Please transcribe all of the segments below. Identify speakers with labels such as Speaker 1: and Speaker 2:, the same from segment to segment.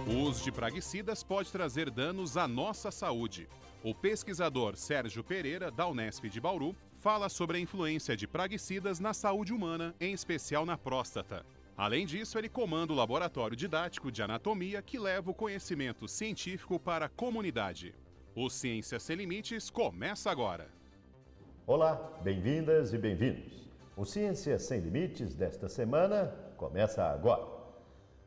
Speaker 1: O uso de praguicidas pode trazer danos à nossa saúde. O pesquisador Sérgio Pereira, da Unesp de Bauru, fala sobre a influência de praguicidas na saúde humana, em especial na próstata. Além disso, ele comanda o laboratório didático de anatomia que leva o conhecimento científico para a comunidade. O Ciência Sem Limites começa agora.
Speaker 2: Olá, bem-vindas e bem-vindos. O Ciência Sem Limites desta semana começa agora.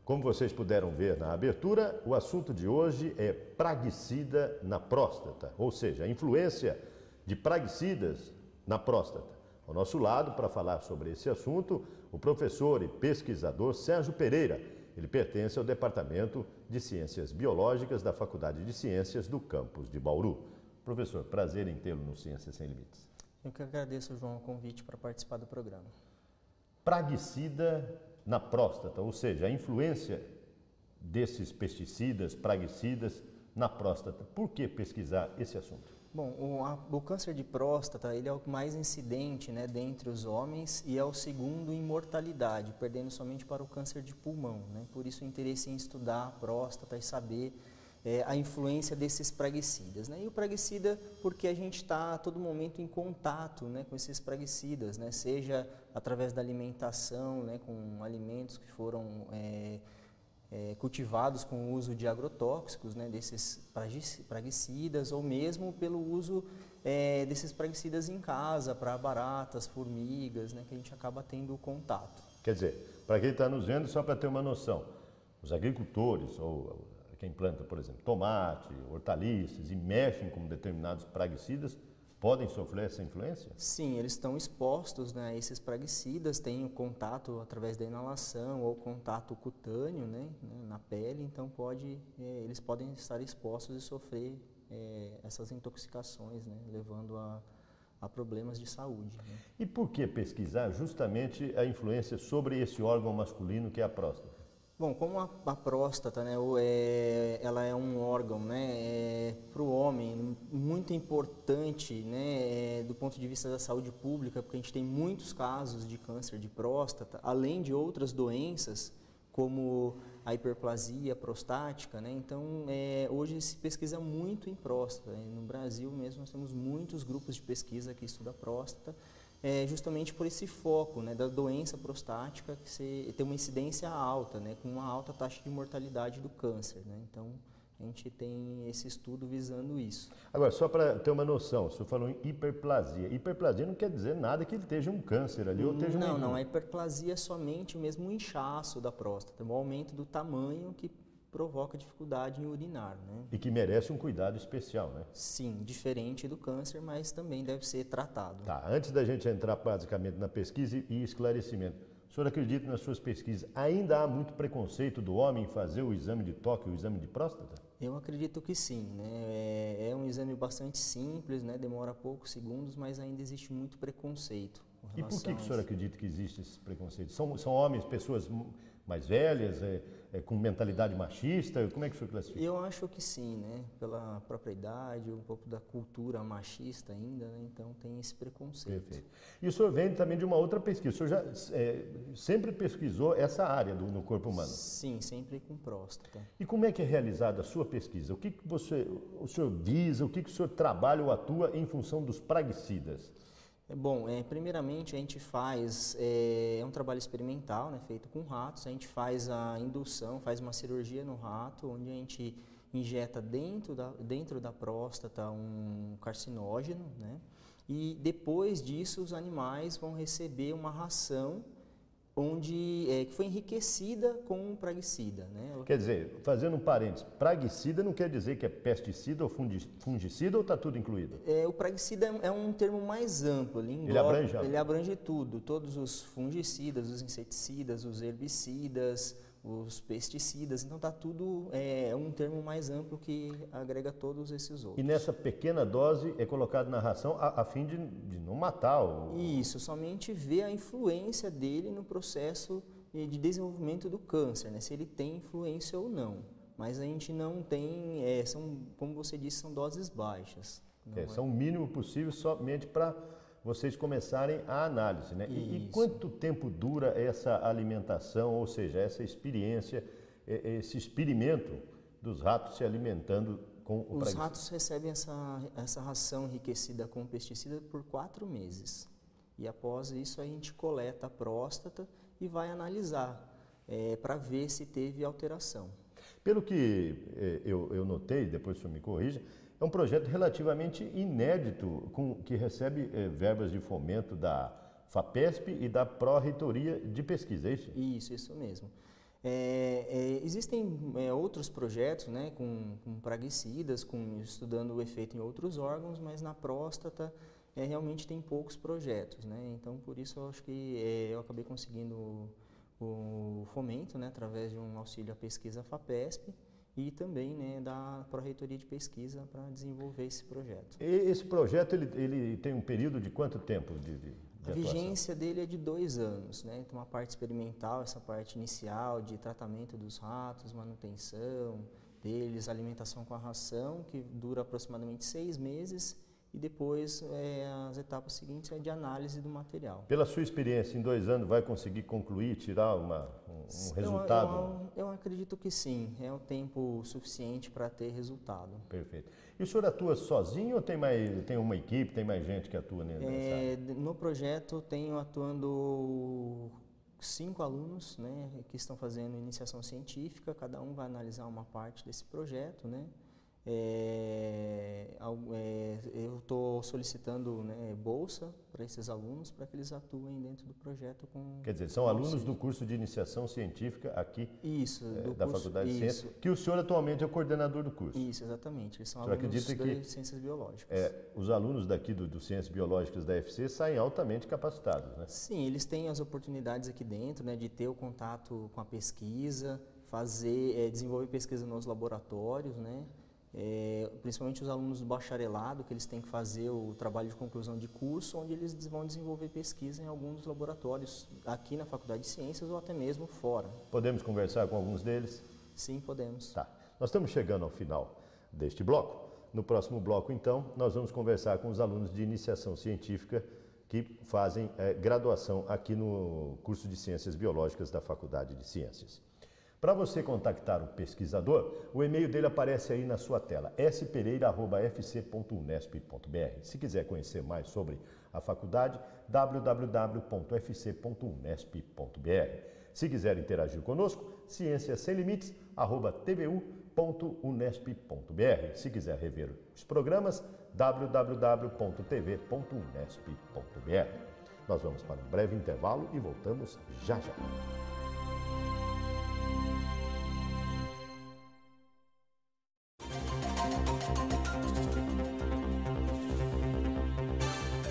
Speaker 2: Como vocês puderam ver na abertura, o assunto de hoje é praguicida na próstata, ou seja, a influência de praguicidas na próstata. Ao nosso lado, para falar sobre esse assunto, o professor e pesquisador Sérgio Pereira. Ele pertence ao Departamento de Ciências Biológicas da Faculdade de Ciências do campus de Bauru. Professor, prazer em tê-lo no Ciência Sem Limites.
Speaker 3: Eu que agradeço, João, o convite para participar do programa.
Speaker 2: Praguicida na próstata, ou seja, a influência desses pesticidas, praguicidas na próstata. Por que pesquisar esse assunto?
Speaker 3: Bom, o câncer de próstata ele é o mais incidente, né, dentre os homens e é o segundo em mortalidade, perdendo somente para o câncer de pulmão, né? Por isso o interesse em estudar a próstata e saber a influência desses praguicidas, né? E o praguicida porque a gente está a todo momento em contato, né, com esses praguicidas, né? Seja através da alimentação, né, com alimentos que foram cultivados com o uso de agrotóxicos, né, desses praguicidas, ou mesmo pelo uso desses praguicidas em casa, para baratas, formigas, né, que a gente acaba tendo contato.
Speaker 2: Quer dizer, para quem está nos vendo, só para ter uma noção, os agricultores ou quem planta, por exemplo, tomate, hortaliças e mexem com determinados praguicidas, podem sofrer essa influência?
Speaker 3: Sim, eles estão expostos, né, a esses praguicidas, têm o contato através da inalação ou contato cutâneo, né, na pele, então eles podem estar expostos e sofrer essas intoxicações, né, levando a problemas de saúde, né?
Speaker 2: E por que pesquisar justamente a influência sobre esse órgão masculino que é a próstata?
Speaker 3: Bom, como a próstata, né, ela é um órgão, né, para o homem muito importante, né, do ponto de vista da saúde pública, porque a gente tem muitos casos de câncer de próstata, além de outras doenças como a hiperplasia prostática, né? Então hoje se pesquisa muito em próstata, né? No Brasil mesmo nós temos muitos grupos de pesquisa que estudam a próstata, justamente por esse foco, né, da doença prostática que tem uma incidência alta, né, com uma alta taxa de mortalidade do câncer, né? Então a gente tem esse estudo visando isso.
Speaker 2: Agora, só para ter uma noção, o senhor falou em hiperplasia. Hiperplasia não quer dizer nada que ele esteja um câncer ali ou esteja um...
Speaker 3: Não, a hiperplasia é somente mesmo o inchaço da próstata, o aumento do tamanho que provoca dificuldade em urinar, né?
Speaker 2: E que merece um cuidado especial, né?
Speaker 3: Sim, diferente do câncer, mas também deve ser tratado.
Speaker 2: Tá, antes da gente entrar basicamente na pesquisa e esclarecimento, o senhor acredita nas suas pesquisas, ainda há muito preconceito do homem em fazer o exame de toque, o exame de próstata?
Speaker 3: Eu acredito que sim, né? É um exame bastante simples, né? Demora poucos segundos, mas ainda existe muito preconceito.
Speaker 2: E por que o senhor acredita que existe esse preconceito? São homens, pessoas mais velhas, com mentalidade machista? Como é que o senhor classifica?
Speaker 3: Eu acho que sim, né? Pela própria idade, um pouco da cultura machista ainda, né? Então tem esse preconceito.
Speaker 2: Perfeito. E o senhor vem também de uma outra pesquisa. O senhor já sempre pesquisou essa área no corpo humano?
Speaker 3: Sim, sempre com próstata.
Speaker 2: E como é que é realizada a sua pesquisa? O que o senhor visa, o que o senhor trabalha ou atua em função dos praguicidas?
Speaker 3: Bom, primeiramente a gente faz um trabalho experimental, né, feito com ratos. A gente faz a indução, faz uma cirurgia no rato, onde a gente injeta dentro da próstata um carcinógeno, né, e depois disso os animais vão receber uma ração que foi enriquecida com praguicida, né?
Speaker 2: Quer dizer, fazendo um parênteses, praguicida não quer dizer que é pesticida ou fungicida ou está tudo incluído?
Speaker 3: O praguicida é um termo mais amplo, ele abrange tudo, todos os fungicidas, os inseticidas, os herbicidas, os pesticidas, então está tudo, um termo mais amplo que agrega todos esses outros.
Speaker 2: E nessa pequena dose é colocado na ração a fim de não matar o...
Speaker 3: Isso, somente ver a influência dele no processo de desenvolvimento do câncer, né? Se ele tem influência ou não. Mas a gente não tem, como você disse, são doses baixas.
Speaker 2: São o mínimo possível somente para vocês começarem a análise, né? E quanto tempo dura essa alimentação, ou seja, essa experiência esse experimento dos ratos se alimentando com o praguicida?
Speaker 3: Os ratos recebem essa ração enriquecida com pesticida por 4 meses. E após isso a gente coleta a próstata e vai analisar para ver se teve alteração.
Speaker 2: Pelo que eu notei, depois o senhor me corrija, é um projeto relativamente inédito, que recebe verbas de fomento da FAPESP e da Pró-Reitoria de Pesquisa, é isso?
Speaker 3: Isso mesmo. Existem outros projetos, né, com praguicidas, estudando o efeito em outros órgãos, mas na próstata realmente tem poucos projetos, né? Então, por isso eu acho que eu acabei conseguindo o fomento, né, através de um auxílio à pesquisa FAPESP e também, né, da Pró-Reitoria de Pesquisa para desenvolver esse projeto.
Speaker 2: E esse projeto ele tem um período de quanto tempo de
Speaker 3: a vigência dele é de 2 anos, né? Então, uma parte experimental, essa parte inicial de tratamento dos ratos, manutenção deles, alimentação com a ração, que dura aproximadamente 6 meses, e depois as etapas seguintes é de análise do material.
Speaker 2: Pela sua experiência, em 2 anos vai conseguir concluir, tirar um resultado?
Speaker 3: Eu acredito que sim, é o tempo suficiente para ter resultado.
Speaker 2: Perfeito. E o senhor atua sozinho ou tem uma equipe, tem mais gente que atua nessa área?
Speaker 3: No projeto tenho atuando 5 alunos, né, que estão fazendo iniciação científica, cada um vai analisar uma parte desse projeto, né? Eu estou solicitando, né, bolsa para esses alunos para que eles atuem dentro do projeto com...
Speaker 2: Quer dizer, são alunos do curso de iniciação científica aqui da Faculdade de Ciências, que o senhor atualmente é o coordenador do curso.
Speaker 3: Isso, exatamente. Eles são alunos de Ciências Biológicas.
Speaker 2: Os alunos daqui do Ciências Biológicas da UFC saem altamente capacitados, né?
Speaker 3: Sim, eles têm as oportunidades aqui dentro, né, de ter o contato com a pesquisa, desenvolver pesquisa nos laboratórios, né? Principalmente os alunos do bacharelado, que eles têm que fazer o trabalho de conclusão de curso, onde eles vão desenvolver pesquisa em alguns dos laboratórios aqui na Faculdade de Ciências ou até mesmo fora.
Speaker 2: Podemos conversar com alguns deles?
Speaker 3: Sim, podemos.
Speaker 2: Tá. Nós estamos chegando ao final deste bloco. No próximo bloco, então, nós vamos conversar com os alunos de iniciação científica que fazem graduação aqui no curso de Ciências Biológicas da Faculdade de Ciências. Para você contactar o pesquisador, o e-mail dele aparece aí na sua tela, spereira@fc.unesp.br. Se quiser conhecer mais sobre a faculdade, www.fc.unesp.br. Se quiser interagir conosco, cienciasemlimites@tvu.unesp.br. Se quiser rever os programas, www.tv.unesp.br. Nós vamos para um breve intervalo e voltamos já já.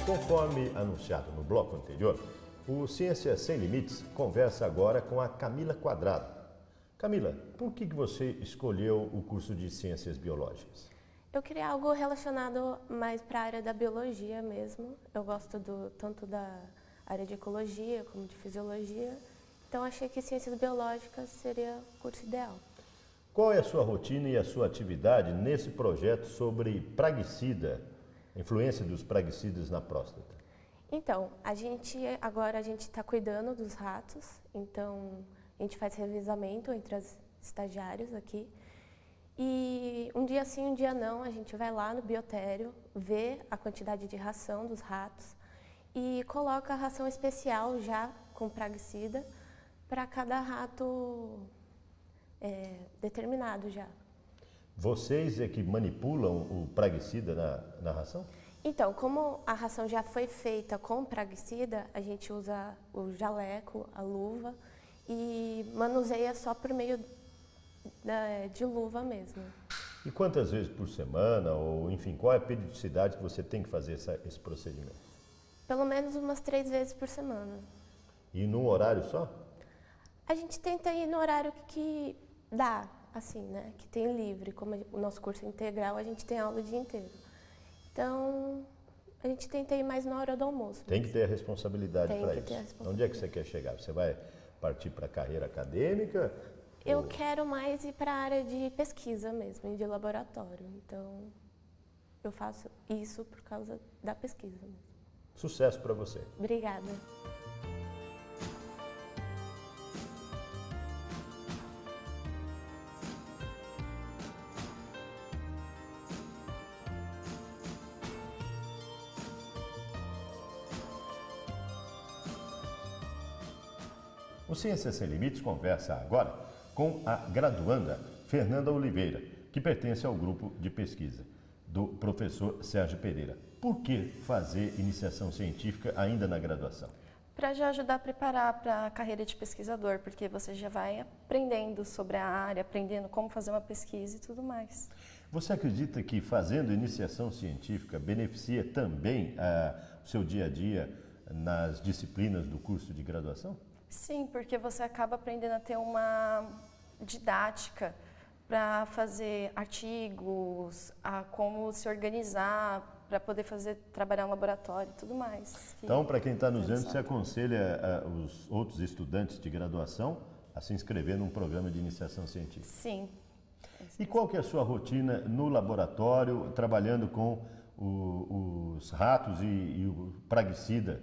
Speaker 2: Conforme anunciado no bloco anterior, o Ciência Sem Limites conversa agora com a Camila Quadrado. Camila, por que você escolheu o curso de Ciências Biológicas?
Speaker 4: Eu queria algo relacionado mais para a área da biologia mesmo. Eu gosto tanto da área de ecologia como de fisiologia. Então achei que Ciências Biológicas seria o curso ideal.
Speaker 2: Qual é a sua rotina e a sua atividade nesse projeto sobre praguicida? A influência dos praguicidas na próstata.
Speaker 4: Então, agora a gente está cuidando dos ratos, então a gente faz revezamento entre as estagiários aqui. E um dia sim, um dia não, a gente vai lá no biotério, vê a quantidade de ração dos ratos e coloca a ração especial já com praguicida para cada rato determinado já.
Speaker 2: Vocês é que manipulam o praguicida na ração?
Speaker 4: Então, como a ração já foi feita com praguicida, a gente usa o jaleco, a luva e manuseia só por meio de luva mesmo.
Speaker 2: E quantas vezes por semana, ou enfim, qual é a periodicidade que você tem que fazer esse procedimento?
Speaker 4: Pelo menos umas 3 vezes por semana.
Speaker 2: E num horário só?
Speaker 4: A gente tenta ir no horário que dá. Assim, né, que tem livre, como o nosso curso é integral, a gente tem aula o dia inteiro. Então, a gente tenta ir mais na hora do almoço.
Speaker 2: Tem que ter a responsabilidade para isso. Onde é que você quer chegar? Você vai partir para a carreira acadêmica?
Speaker 4: Eu quero mais ir para a área de pesquisa mesmo, de laboratório. Então, eu faço isso por causa da pesquisa mesmo.
Speaker 2: Sucesso para você.
Speaker 4: Obrigada.
Speaker 2: O Ciências Sem Limites conversa agora com a graduanda Fernanda Oliveira, que pertence ao grupo de pesquisa do professor Sérgio Pereira. Por que fazer iniciação científica ainda na graduação?
Speaker 5: Para já ajudar a preparar para a carreira de pesquisador, porque você já vai aprendendo sobre a área, aprendendo como fazer uma pesquisa e tudo mais.
Speaker 2: Você acredita que fazendo iniciação científica beneficia também o seu dia a dia nas disciplinas do curso de graduação?
Speaker 5: Sim, porque você acaba aprendendo a ter uma didática para fazer artigos, a como se organizar, para poder trabalhar no laboratório e tudo mais.
Speaker 2: Então, para quem está nos vendo, você aconselha os outros estudantes de graduação a se inscrever num programa de iniciação científica?
Speaker 5: Sim.
Speaker 2: E qual que é a sua rotina no laboratório, trabalhando com os ratos e o praguicida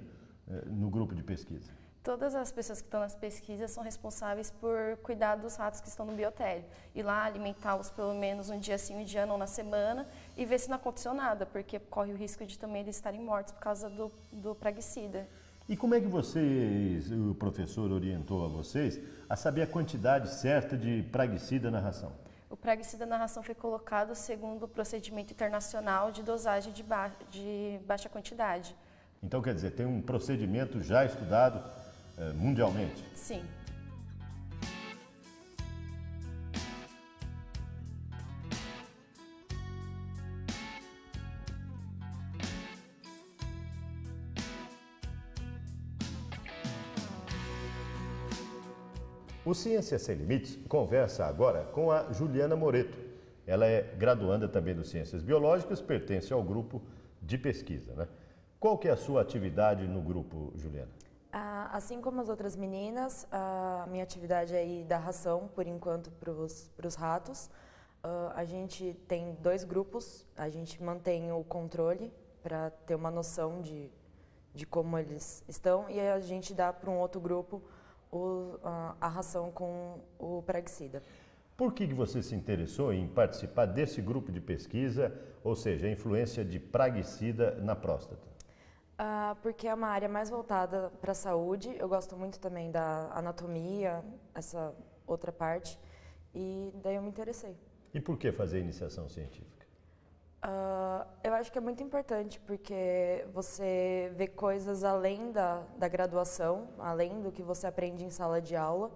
Speaker 2: no grupo de pesquisa?
Speaker 5: Todas as pessoas que estão nas pesquisas são responsáveis por cuidar dos ratos que estão no biotério. Ir lá alimentá-los pelo menos um dia sim, um dia não na semana e ver se não aconteceu nada, porque corre o risco de também eles estarem mortos por causa do praguicida.
Speaker 2: E como é que o professor orientou a vocês a saber a quantidade certa de praguicida na ração?
Speaker 5: O praguicida na ração foi colocado segundo o procedimento internacional de dosagem de baixa quantidade.
Speaker 2: Então, quer dizer, tem um procedimento já estudado mundialmente?
Speaker 5: Sim.
Speaker 2: O Ciências Sem Limites conversa agora com a Juliana Moreto. Ela é graduanda também do Ciências Biológicas, pertence ao grupo de pesquisa, né? Qual que é a sua atividade no grupo, Juliana?
Speaker 6: Assim como as outras meninas, a minha atividade é ir dar ração, por enquanto, para os ratos. A gente tem 2 grupos, a gente mantém o controle para ter uma noção de como eles estão e a gente dá para um outro grupo a ração com o praguicida.
Speaker 2: Por que você se interessou em participar desse grupo de pesquisa, ou seja, a influência de praguicida na próstata?
Speaker 6: Porque é uma área mais voltada para a saúde. Eu gosto muito também da anatomia, essa outra parte, e daí eu me interessei.
Speaker 2: E por que fazer iniciação científica?
Speaker 6: Eu acho que é muito importante, porque você vê coisas além da graduação, além do que você aprende em sala de aula,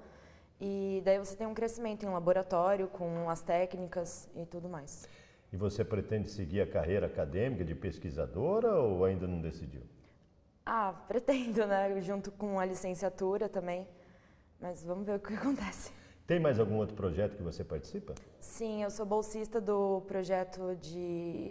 Speaker 6: e daí você tem um crescimento em laboratório, com as técnicas e tudo mais.
Speaker 2: E você pretende seguir a carreira acadêmica de pesquisadora ou ainda não decidiu?
Speaker 6: Pretendo, né? Junto com a licenciatura também, mas vamos ver o que acontece.
Speaker 2: Tem mais algum outro projeto que você participa?
Speaker 6: Sim, eu sou bolsista do projeto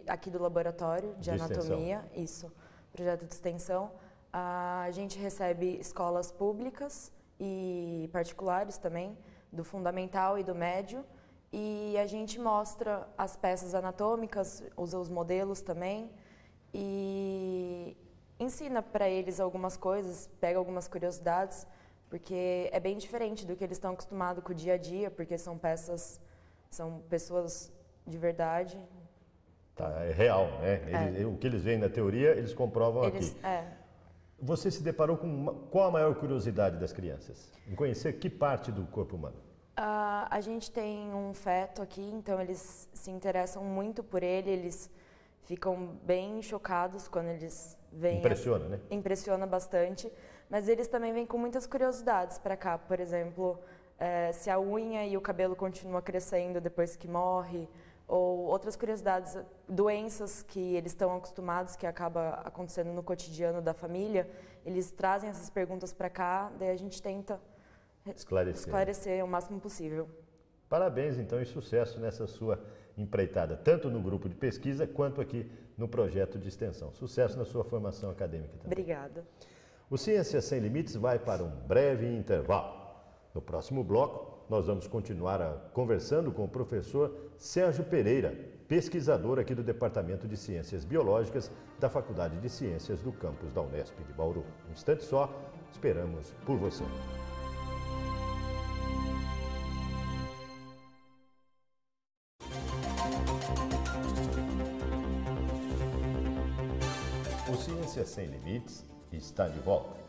Speaker 6: aqui do laboratório de anatomia,
Speaker 2: extensão.
Speaker 6: Isso, projeto de extensão. A gente recebe escolas públicas e particulares também, do fundamental e do médio, e a gente mostra as peças anatômicas, usa os modelos também e ensina para eles algumas coisas, pega algumas curiosidades, porque é bem diferente do que eles estão acostumados com o dia a dia, porque são pessoas de verdade.
Speaker 2: Tá, é real, né? O que eles veem na teoria, eles comprovam aqui. Você se deparou com qual a maior curiosidade das crianças? Em conhecer que parte do corpo humano?
Speaker 6: A gente tem um feto aqui, então eles se interessam muito por ele, eles ficam bem chocados quando eles veem.
Speaker 2: Impressiona, né?
Speaker 6: Impressiona bastante, mas eles também vêm com muitas curiosidades para cá, por exemplo, se a unha e o cabelo continuam crescendo depois que morre, ou outras curiosidades, doenças que eles estão acostumados, que acaba acontecendo no cotidiano da família, eles trazem essas perguntas para cá, daí a gente tenta esclarecer o máximo possível.
Speaker 2: Parabéns, então, e sucesso nessa sua empreitada, tanto no grupo de pesquisa quanto aqui no projeto de extensão. Sucesso na sua formação acadêmica também.
Speaker 6: Obrigada.
Speaker 2: O Ciências Sem Limites vai para um breve intervalo. No próximo bloco, nós vamos continuar conversando com o professor Sérgio Pereira, pesquisador aqui do Departamento de Ciências Biológicas da Faculdade de Ciências do campus da Unesp de Bauru. Um instante só, esperamos por você. O Ciências Sem Limites está de volta.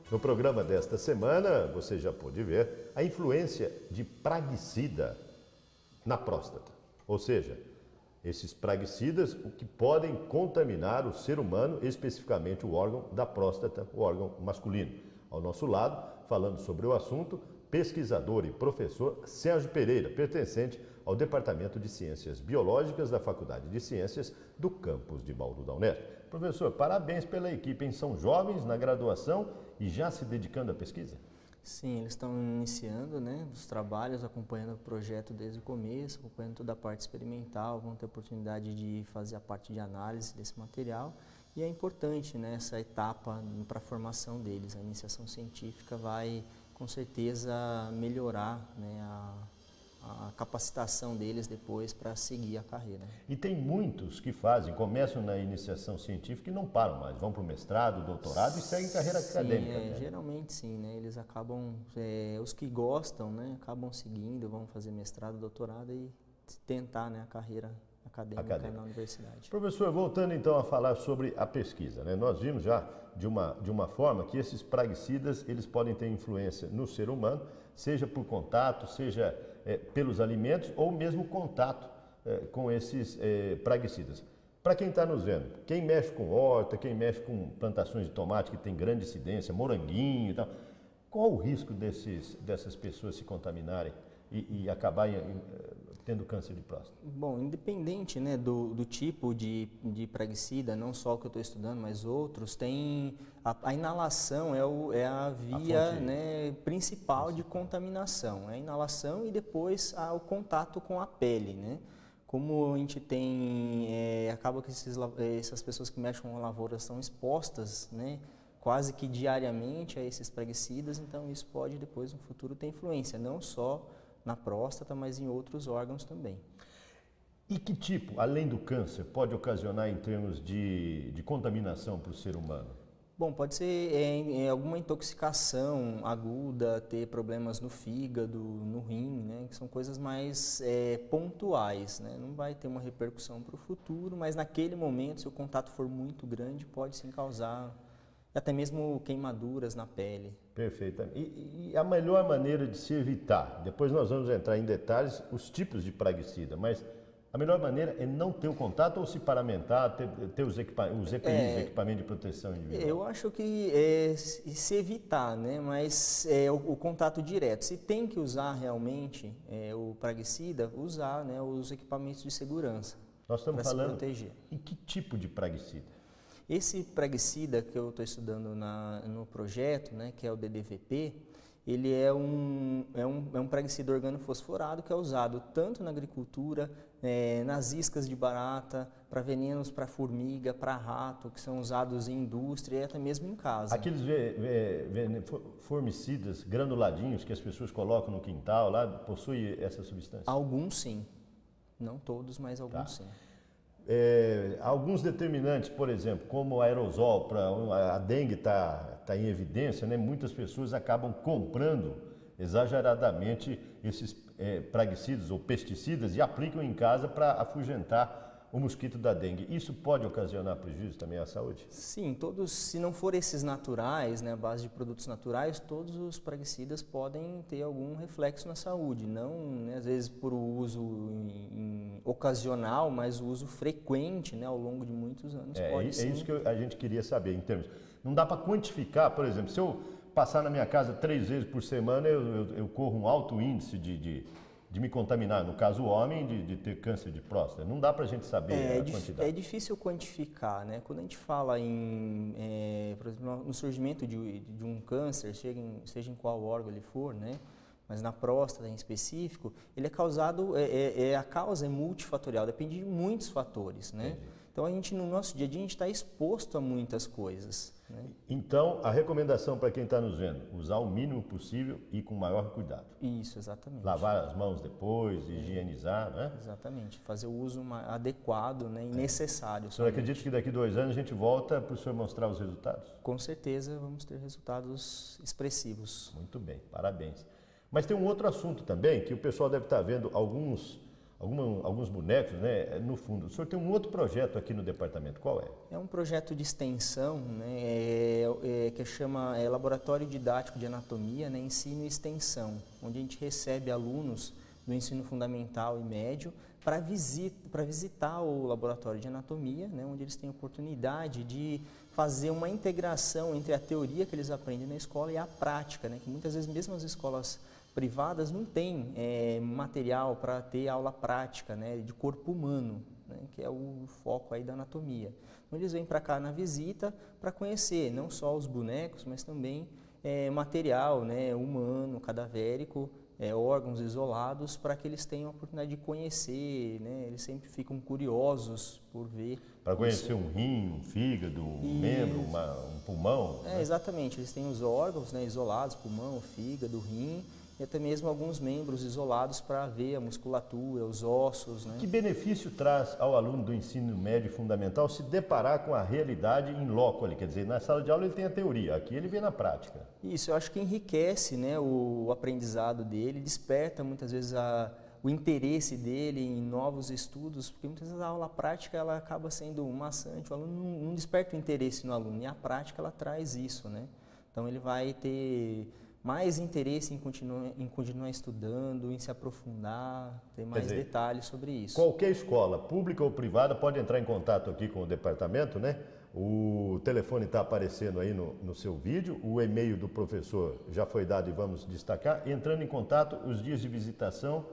Speaker 2: No programa desta semana, você já pôde ver a influência de praguicida na próstata. Ou seja, esses praguicidas, o que podem contaminar o ser humano, especificamente o órgão da próstata, o órgão masculino. Ao nosso lado, falando sobre o assunto, pesquisador e professor Sérgio Pereira, pertencente ao Departamento de Ciências Biológicas da Faculdade de Ciências do campus de Bauru da Unesp. Professor, parabéns pela equipe, hein? São jovens na graduação e já se dedicando à pesquisa?
Speaker 3: Sim, eles estão iniciando, né, os trabalhos, acompanhando o projeto desde o começo, acompanhando toda a parte experimental, vão ter oportunidade de fazer a parte de análise desse material. E é importante, né, essa etapa para a formação deles. A iniciação científica vai, com certeza, melhorar, né, a capacitação deles depois para seguir a carreira.
Speaker 2: E tem muitos que começam na iniciação científica e não param mais, vão para o mestrado, doutorado e seguem carreira acadêmica. Né?
Speaker 3: Geralmente sim, né? Eles acabam, os que gostam, né, acabam seguindo, vão fazer mestrado, doutorado e tentar, né, a carreira acadêmica na universidade.
Speaker 2: Professor, voltando então a falar sobre a pesquisa, né? Nós vimos já de uma forma que esses praguicidas eles podem ter influência no ser humano, seja por contato, seja pelos alimentos ou mesmo contato com esses praguicidas. Para quem está nos vendo, quem mexe com horta, quem mexe com plantações de tomate que tem grande incidência, moranguinho e tal, qual o risco dessas pessoas se contaminarem e acabarem tendo câncer de próstata?
Speaker 3: Bom, independente, né, do tipo de praguicida, não só o que eu estou estudando, mas outros, tem a inalação é a via, né, principal de contaminação. É a inalação e depois o contato com a pele, né? Como a gente tem, acaba que essas pessoas que mexem com lavouras estão expostas, né, quase que diariamente a esses praguicidas, então isso pode depois no futuro ter influência, não só na próstata, mas em outros órgãos também.
Speaker 2: E que tipo, além do câncer, pode ocasionar em termos de contaminação para o ser humano?
Speaker 3: Bom, pode ser alguma intoxicação aguda, ter problemas no fígado, no rim, né, que são coisas mais pontuais, né, não vai ter uma repercussão para o futuro, mas naquele momento, se o contato for muito grande, pode sim causar até mesmo queimaduras na pele.
Speaker 2: Perfeito. E a melhor maneira de se evitar, depois nós vamos entrar em detalhes, os tipos de praguicida, mas a melhor maneira é não ter o contato ou se paramentar, ter os EPIs, equipamento de proteção individual?
Speaker 3: Eu acho que se evitar, né? Mas o contato direto. Se tem que usar realmente o praguicida, usar, né, os equipamentos de segurança.
Speaker 2: Nós estamos falando
Speaker 3: se proteger.
Speaker 2: Em que tipo de praguicida?
Speaker 3: Esse praguicida que eu estou estudando no projeto, né, que é o DDVP, ele é um praguicida organofosforado que é usado tanto na agricultura, nas iscas de barata, para venenos para formiga, para rato, que são usados em indústria e até mesmo em casa.
Speaker 2: Aqueles formicidas granuladinhos que as pessoas colocam no quintal lá, possuem essa substância?
Speaker 3: Alguns sim, não todos, mas alguns sim.
Speaker 2: Alguns determinantes, por exemplo, como o aerosol, a dengue está em evidência, né? Muitas pessoas acabam comprando exageradamente esses praguicidas ou pesticidas e aplicam em casa para afugentar o mosquito da dengue. Isso pode ocasionar prejuízo também à saúde?
Speaker 3: Sim, todos, se não for esses naturais, né, a base de produtos naturais, todos os praguicidas podem ter algum reflexo na saúde. Não, né, às vezes por uso ocasional, mas o uso frequente, né, ao longo de muitos anos pode sim.
Speaker 2: É isso que a gente queria saber em termos. Não dá para quantificar, por exemplo, se eu passar na minha casa 3 vezes por semana, eu corro um alto índice de me contaminar, no caso o homem, de ter câncer de próstata. Não dá para a gente saber a quantidade.
Speaker 3: É difícil quantificar, né? Quando a gente fala por exemplo, no surgimento de um câncer, seja em qual órgão ele for, né? Mas na próstata em específico, ele é causado, a causa é multifatorial, depende de muitos fatores, né? Entendi. Então, no nosso dia a dia, a gente está exposto a muitas coisas. Né?
Speaker 2: Então, a recomendação para quem está nos vendo, usar o mínimo possível e com o maior cuidado.
Speaker 3: Isso, exatamente.
Speaker 2: Lavar as mãos depois, higienizar, né?
Speaker 3: Exatamente, fazer o uso adequado, né, e necessário.
Speaker 2: O senhor acredita que daqui a 2 anos a gente volta para o senhor mostrar os resultados?
Speaker 3: Com certeza vamos ter resultados expressivos.
Speaker 2: Muito bem, parabéns. Mas tem um outro assunto também, que o pessoal deve estar vendo alguns alguns bonecos, né? No fundo, o senhor tem um outro projeto aqui no departamento, qual é?
Speaker 3: É um projeto de extensão, né, que chama Laboratório Didático de Anatomia, né, Ensino e Extensão, onde a gente recebe alunos do ensino fundamental e médio para visitar o laboratório de anatomia, né, onde eles têm a oportunidade de fazer uma integração entre a teoria que eles aprendem na escola e a prática, né, que muitas vezes mesmo as escolas privadas não têm material para ter aula prática, né, de corpo humano, né, que é o foco aí da anatomia. Então eles vêm para cá na visita para conhecer não só os bonecos, mas também material, né, humano, cadavérico, órgãos isolados, para que eles tenham a oportunidade de conhecer, né, eles sempre ficam curiosos por ver.
Speaker 2: Para conhecer um rim, um fígado, um membro, um pulmão. Né?
Speaker 3: Exatamente, eles têm os órgãos, né, isolados, pulmão, fígado, rim, e até mesmo alguns membros isolados para ver a musculatura, os ossos. Né?
Speaker 2: Que benefício traz ao aluno do ensino médio fundamental se deparar com a realidade em loco ali? Quer dizer, na sala de aula ele tem a teoria, aqui ele vê na prática.
Speaker 3: Isso, eu acho que enriquece, né, o aprendizado dele, desperta muitas vezes o interesse dele em novos estudos, porque muitas vezes a aula prática ela acaba sendo maçante, o aluno não desperta o interesse no aluno, e a prática ela traz isso, né? Então ele vai ter mais interesse em continuar estudando, em se aprofundar, ter mais detalhes sobre isso.
Speaker 2: Qualquer escola, pública ou privada, pode entrar em contato aqui com o departamento, né? O telefone está aparecendo aí no seu vídeo, o e-mail do professor já foi dado e vamos destacar. Entrando em contato, os dias de visitação?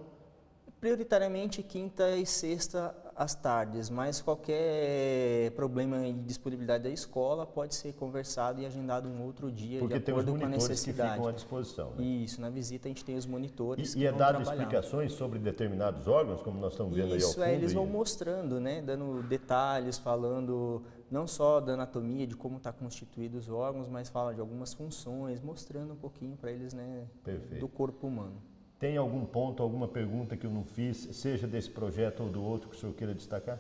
Speaker 3: Prioritariamente quinta e sexta às tardes, mas qualquer problema de disponibilidade da escola pode ser conversado e agendado um outro dia,
Speaker 2: porque
Speaker 3: de acordo com a necessidade.
Speaker 2: Porque tem os monitores que ficam à disposição. Né?
Speaker 3: Isso, na visita a gente tem os monitores
Speaker 2: que vão trabalhar. E é dado explicações sobre determinados órgãos, como nós estamos vendo aí ao fundo?
Speaker 3: Isso, eles vão mostrando, né, dando detalhes, falando não só da anatomia, de como está constituído os órgãos, mas fala de algumas funções, mostrando um pouquinho para eles, né, do corpo humano.
Speaker 2: Tem algum ponto, alguma pergunta que eu não fiz, seja desse projeto ou do outro, que o senhor queira destacar?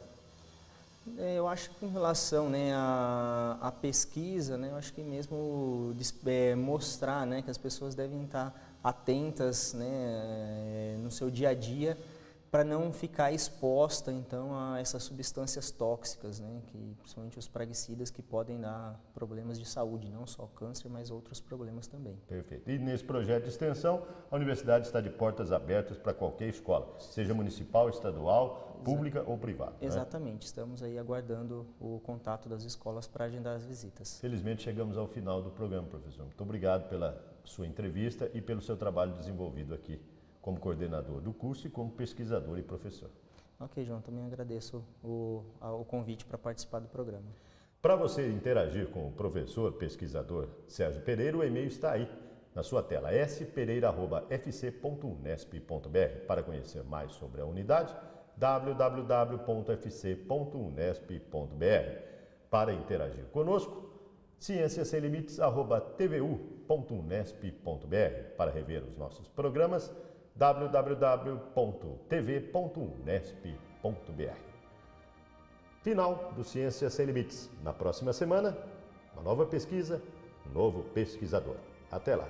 Speaker 3: Eu acho que com relação, né, à pesquisa, né, eu acho que mesmo mostrar, né, que as pessoas devem estar atentas, né, no seu dia a dia, para não ficar exposta então a essas substâncias tóxicas, né, que principalmente os praguicidas, que podem dar problemas de saúde, não só câncer, mas outros problemas também.
Speaker 2: Perfeito. E nesse projeto de extensão, a universidade está de portas abertas para qualquer escola, seja municipal, estadual, pública ou privada.
Speaker 3: Exatamente.
Speaker 2: Né?
Speaker 3: Estamos aí aguardando o contato das escolas para agendar as visitas.
Speaker 2: Felizmente chegamos ao final do programa, professor. Muito obrigado pela sua entrevista e pelo seu trabalho desenvolvido aqui como coordenador do curso e como pesquisador e professor.
Speaker 3: Ok, João, também agradeço o convite para participar do programa.
Speaker 2: Para você interagir com o professor pesquisador Sérgio Pereira, o e-mail está aí na sua tela, spereira@fc.unesp.br. Para conhecer mais sobre a unidade, www.fc.unesp.br. Para interagir conosco, cienciasemlimites@tvu.unesp.br. Para rever os nossos programas, www.tv.unesp.br. Final do Ciência Sem Limites. Na próxima semana, uma nova pesquisa, um novo pesquisador. Até lá!